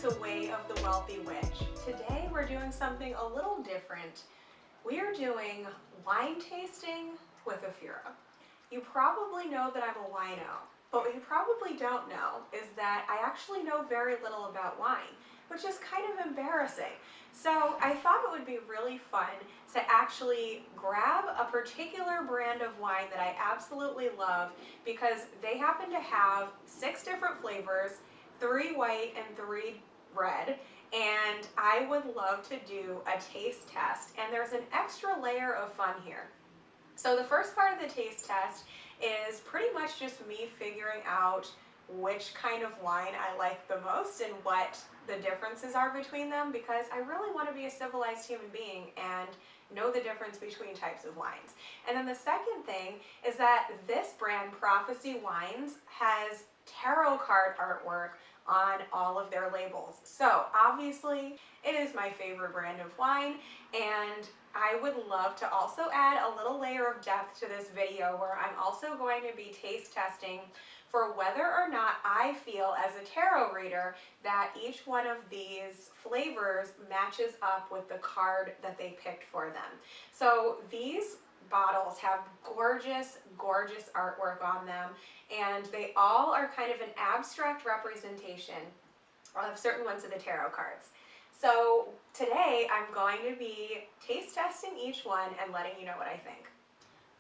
to Way of the Wealthy Witch. Today we're doing something a little different. We are doing wine tasting with Afura. You probably know that I'm a wino, but what you probably don't know is that I actually know very little about wine, which is kind of embarrassing. So I thought it would be really fun to actually grab a particular brand of wine that I absolutely love because they happen to have 6 different flavors, 3 white and 3 red, and I would love to do a taste test, and there's an extra layer of fun here. So the first part of the taste test is pretty much just me figuring out which kind of wine I like the most and what the differences are between them, because I really want to be a civilized human being and know the difference between types of wines. And then the second thing is that this brand, Prophecy Wines, has tarot card artwork on all of their labels. So obviously it is my favorite brand of wine, and I would love to also add a little layer of depth to this video where I'm also going to be taste testing for whether or not I feel as a tarot reader that each one of these flavors matches up with the card that they picked for them. So these bottles have gorgeous, gorgeous artwork on them, and they all are kind of an abstract representation of certain ones of the tarot cards. So today I'm going to be taste testing each one and letting you know what I think.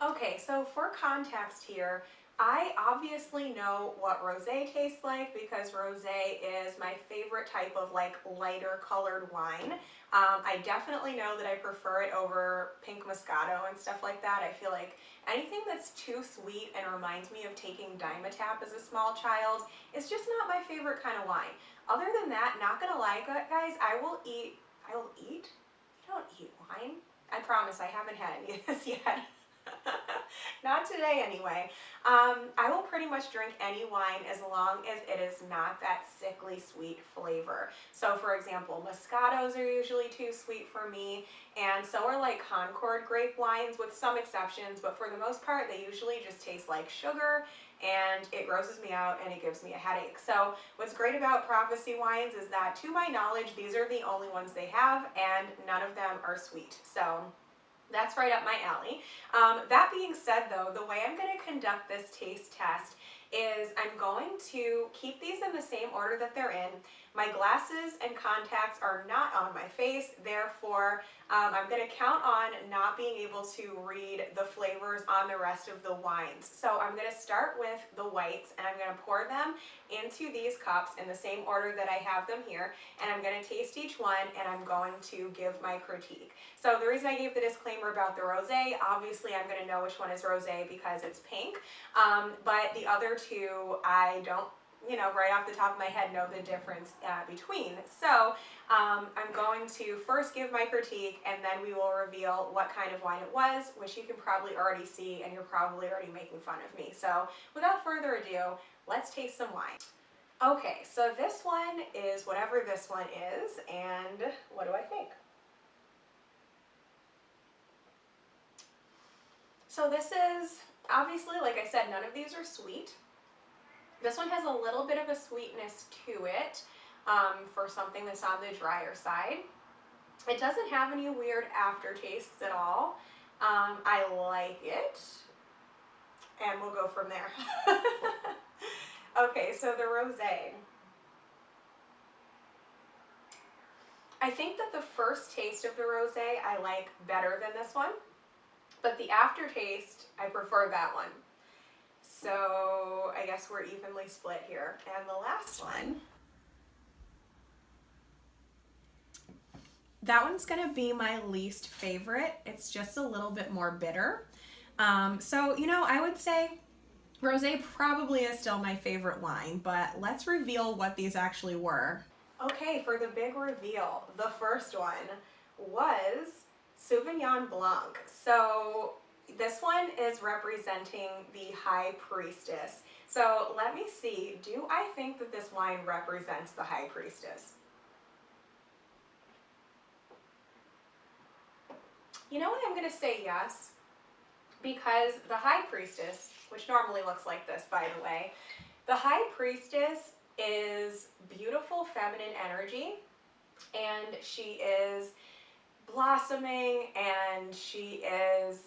Okay, so for context here, I obviously know what rosé tastes like because rosé is my favorite type of like lighter colored wine. I definitely know that I prefer it over pink Moscato and stuff like that. I feel like anything that's too sweet and reminds me of taking Dimetap as a small child is just not my favorite kind of wine. Other than that, not gonna lie guys, I will eat? You don't eat wine? I promise I haven't had any of this yet. Not today anyway. I will pretty much drink any wine as long as it is not that sickly sweet flavor. So for example, Moscatos are usually too sweet for me, and so are like Concord grape wines with some exceptions, but for the most part they usually just taste like sugar and it grosses me out and it gives me a headache. So what's great about Prophecy Wines is that to my knowledge these are the only ones they have and none of them are sweet. So that's right up my alley. That being said though, the way I'm going to conduct this taste test is I'm going to keep these in the same order that they're in. My glasses and contacts are not on my face, therefore I'm going to count on not being able to read the flavors on the rest of the wines. So I'm going to start with the whites and I'm going to pour them into these cups in the same order that I have them here, and I'm going to taste each one and I'm going to give my critique. So the reason I gave the disclaimer about the rosé, obviously I'm going to know which one is rosé because it's pink, but the other two I don't, right off the top of my head know the difference between. So I'm going to first give my critique and then we will reveal what kind of wine it was, which you can probably already see and you're probably already making fun of me. So without further ado, let's taste some wine. Okay, so this one is whatever this one is, and what do I think? So this is, obviously, like I said, none of these are sweet. This one has a little bit of a sweetness to it for something that's on the drier side. It doesn't have any weird aftertastes at all. I like it, and we'll go from there. Okay, so the rosé. I think that the first taste of the rosé I like better than this one, but the aftertaste, I prefer that one. So I guess we're evenly split here. And the last one, that one's gonna be my least favorite. It's just a little bit more bitter. So, I would say rosé probably is still my favorite wine, but let's reveal what these actually were. Okay, for the big reveal, the first one was Sauvignon Blanc. So this one is representing the High Priestess. So let me see, do I think that this wine represents the High Priestess? You know what, I'm going to say yes, because the High Priestess, which normally looks like this by the way, the High Priestess is beautiful feminine energy, and she is blossoming, and she is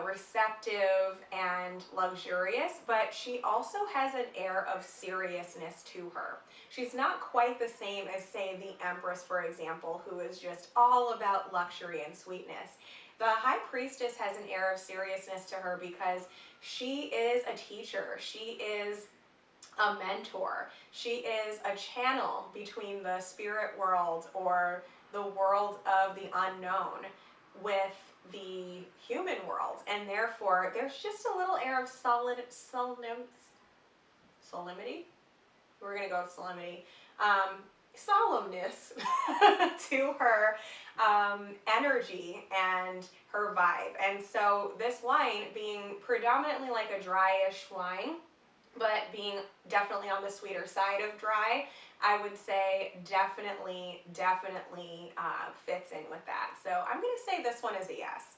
receptive and luxurious, but she also has an air of seriousness to her. She's not quite the same as, say, the Empress, for example, who is just all about luxury and sweetness. The High Priestess has an air of seriousness to her because she is a teacher. She is a mentor. She is a channel between the spirit world or the world of the unknown with the human world, and therefore there's just a little air of solemnity. We're gonna go with solemnity, solemnness to her energy and her vibe. And so this wine, being predominantly like a dryish wine, but being definitely on the sweeter side of dry, I would say definitely fits in with that. So I'm going to say this one is a yes.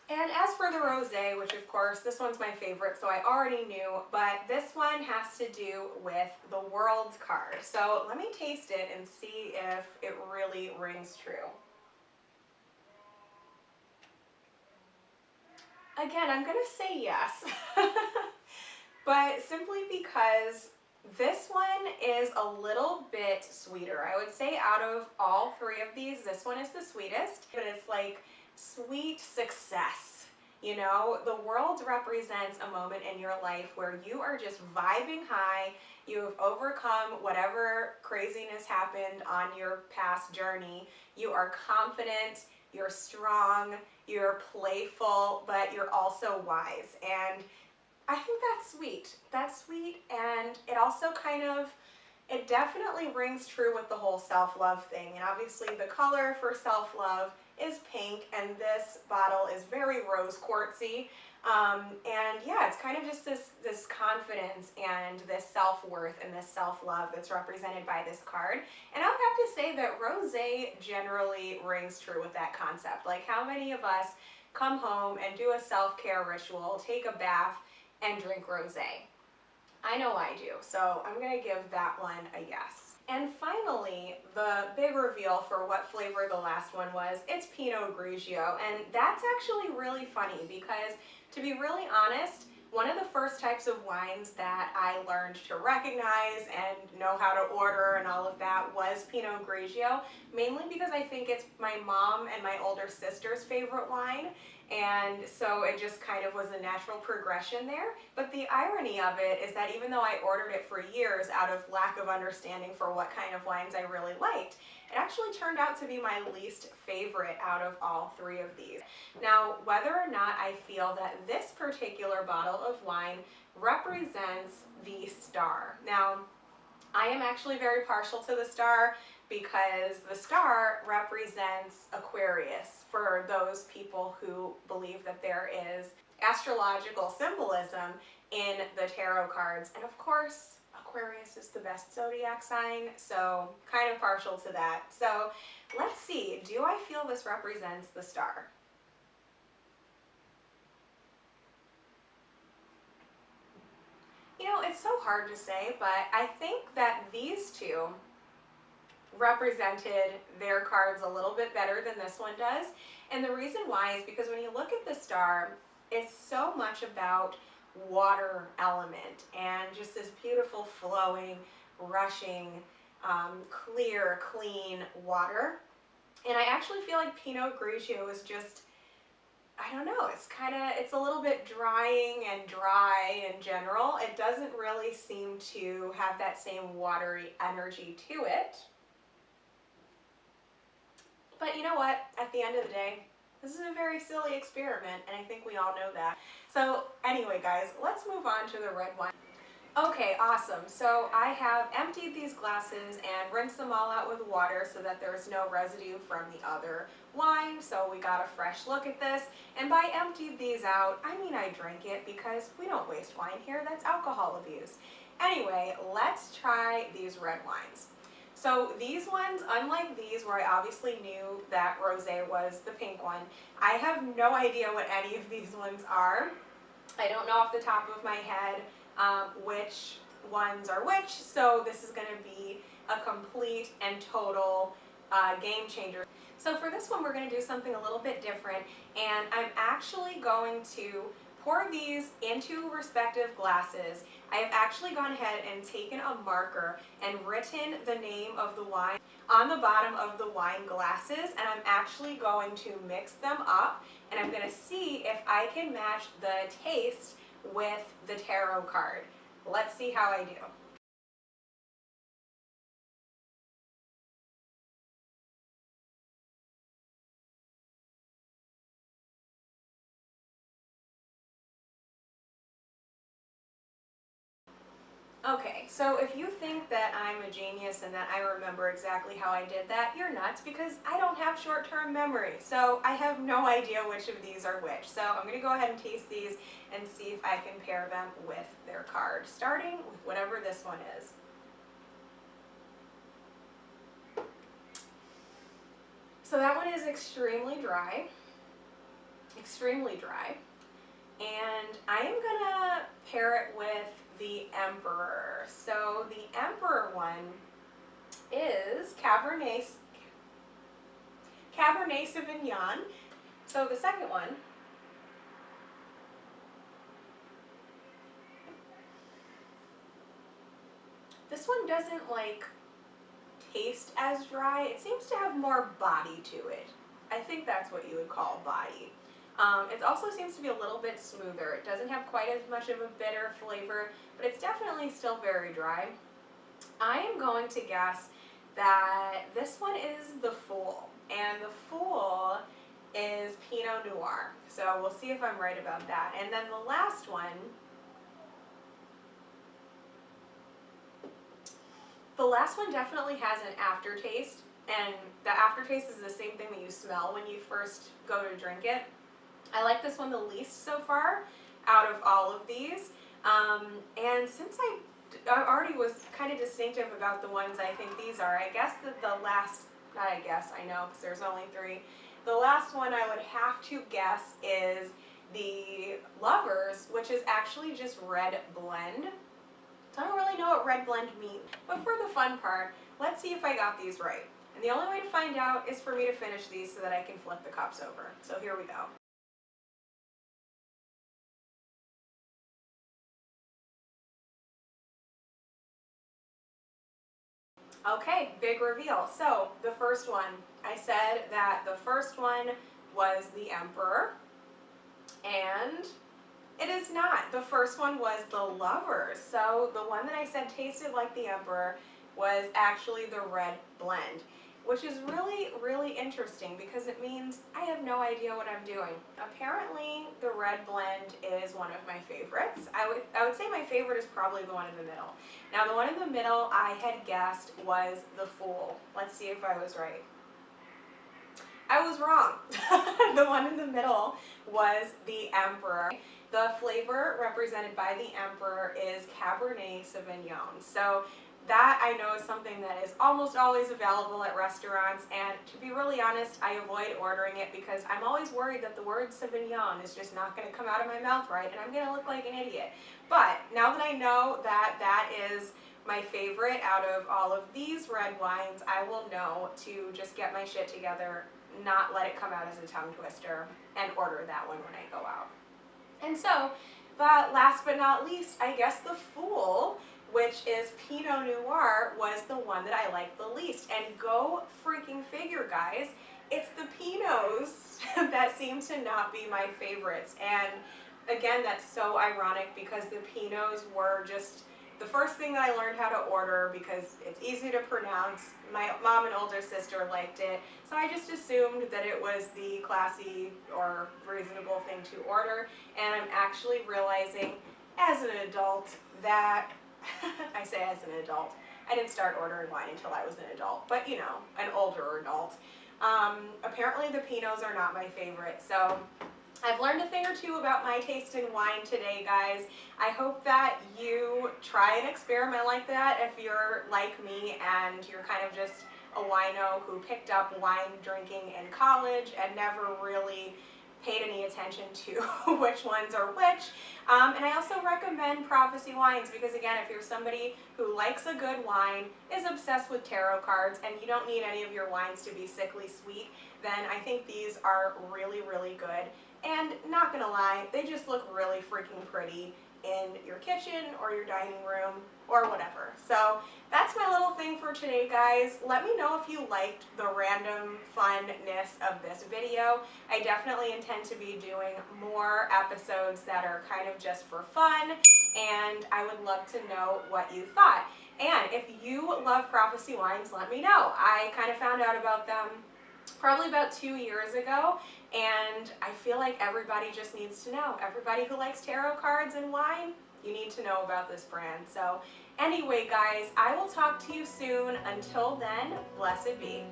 And as for the rosé, which of course this one's my favorite, so I already knew, but this one has to do with the World card. So let me taste it and see if it really rings true. Again, I'm going to say yes. But simply because this one is a little bit sweeter. I would say out of all three of these, this one is the sweetest, but it's like sweet success. You know, the world represents a moment in your life where you are just vibing high. You have overcome whatever craziness happened on your past journey. You are confident, you're strong, you're playful, but you're also wise. And I think that's sweet. That's sweet, and it also it definitely rings true with the whole self-love thing. And obviously the color for self-love is pink, and this bottle is very rose quartzy. And yeah, it's kind of just this confidence and this self-worth and this self-love that's represented by this card. And I would have to say that rosé generally rings true with that concept. Like, how many of us come home and do a self-care ritual, take a bath, and drink rosé? I know I do, so I'm going to give that one a yes. And finally, the big reveal for what flavor the last one was, it's Pinot Grigio, and that's actually really funny because, to be really honest, one of the first types of wines that I learned to recognize and know how to order and all of that was Pinot Grigio, mainly because I think it's my mom and my older sister's favorite wine, and so it just kind of was a natural progression there. But the irony of it is that even though I ordered it for years out of lack of understanding for what kind of wines I really liked, it actually turned out to be my least favorite out of all three of these. Now, whether or not I feel that this particular bottle of wine represents the star. Now, I am actually very partial to the star because the star represents Aquarius for those people who believe that there is astrological symbolism in the tarot cards. And of course, Aquarius is the best zodiac sign, so kind of partial to that. So let's see, do I feel this represents the star? You know, it's so hard to say, but I think that these two represented their cards a little bit better than this one does. And the reason why is because when you look at the star, it's so much about water element and just this beautiful flowing, rushing, clear, clean water. And I actually feel like Pinot Grigio is just, I don't know, it's a little bit drying and dry in general. It doesn't really seem to have that same watery energy to it. But you know what? At the end of the day, this is a very silly experiment, and I think we all know that. So anyway, guys, let's move on to the red wine. Okay, awesome. So I have emptied these glasses and rinsed them all out with water so that there's no residue from the other wine. So we got a fresh look at this. And by emptied these out, I mean I drank it because we don't waste wine here. That's alcohol abuse. Anyway, let's try these red wines. So these ones, unlike these where I obviously knew that rosé was the pink one, I have no idea what any of these ones are. I don't know off the top of my head which ones are which, so this is going to be a complete and total game changer. So for this one, we're going to do something a little bit different, and I'm actually going to pour these into respective glasses. I have actually gone ahead and taken a marker and written the name of the wine on the bottom of the wine glasses, and I'm actually going to mix them up, and I'm going to see if I can match the taste with the tarot card. Let's see how I do. Okay, so if you think that I'm a genius and that I remember exactly how I did that, you're nuts, because I don't have short-term memory. So I have no idea which of these are which. So I'm going to go ahead and taste these and see if I can pair them with their card, starting with whatever this one is. So that one is extremely dry, and I am gonna pair it with the Emperor. So the Emperor one is Cabernet Sauvignon. So the second one this one doesn't taste as dry. It seems to have more body to it. I think that's what you would call body. It also seems to be a little bit smoother. It doesn't have quite as much of a bitter flavor, but it's definitely still very dry. I am going to guess that this one is the Fool, and the Fool is Pinot Noir. So we'll see if I'm right about that. And then the last one, definitely has an aftertaste, and the aftertaste is the same thing that you smell when you first go to drink it. I like this one the least so far out of all of these, and since I already was kind of distinctive about the ones I think these are, I guess that the last, not I guess, I know because there's only 3, the last one I would have to guess is the Lovers, which is actually just red blend. I don't really know what red blend means, but for the fun part, let's see if I got these right. And the only way to find out is for me to finish these so that I can flip the cups over. So here we go. Okay, big reveal. So the first one, I said that the first one was the Emperor, and it is not. The first one was the Lovers. So the one that I said tasted like the Emperor was actually the red blend, which is really, really interesting because it means I have no idea what I'm doing. Apparently, the red blend is one of my favorites. I would say my favorite is probably the one in the middle. Now, the one in the middle I had guessed was the Fool. Let's see if I was right. I was wrong. The one in the middle was the Emperor. The flavor represented by the Emperor is Cabernet Sauvignon. So that I know is something that is almost always available at restaurants, and to be really honest, I avoid ordering it because I'm always worried that the word Sauvignon is just not going to come out of my mouth right, and I'm going to look like an idiot. But now that I know that that is my favorite out of all of these red wines, I will know to just get my shit together, not let it come out as a tongue twister, and order that one when I go out. And so, last but not least, I guess the Fool, which is Pinot Noir, was the one that I liked the least. And go freaking figure, guys. It's the Pinots that seem to not be my favorites. And again, that's so ironic because the Pinots were just the first thing that I learned how to order because it's easy to pronounce. My mom and older sister liked it, so I just assumed that it was the classy or reasonable thing to order. And I'm actually realizing as an adult that I say as an adult. I didn't start ordering wine until I was an adult, but you know, an older adult. Apparently the Pinots are not my favorite, so I've learned a thing or two about my taste in wine today, guys. I hope that you try an experiment like that if you're like me and you're kind of just a wino who picked up wine drinking in college and never really paid any attention to which ones are which. And I also recommend prophecy wines because, again, if you're somebody who likes a good wine, is obsessed with tarot cards, and you don't need any of your wines to be sickly sweet, then I think these are really, really good. And not gonna lie, they just look really freaking pretty in your kitchen or your dining room or whatever. So that's my little thing for today, guys. Let me know if you liked the random funness of this video. I definitely intend to be doing more episodes that are kind of just for fun, and I would love to know what you thought. And if you love prophecy wines, let me know. I kind of found out about them probably about 2 years ago, and I feel like everybody just needs to know. Everybody who likes tarot cards and wine, you need to know about this brand. So anyway, guys, I will talk to you soon. Until then, blessed be.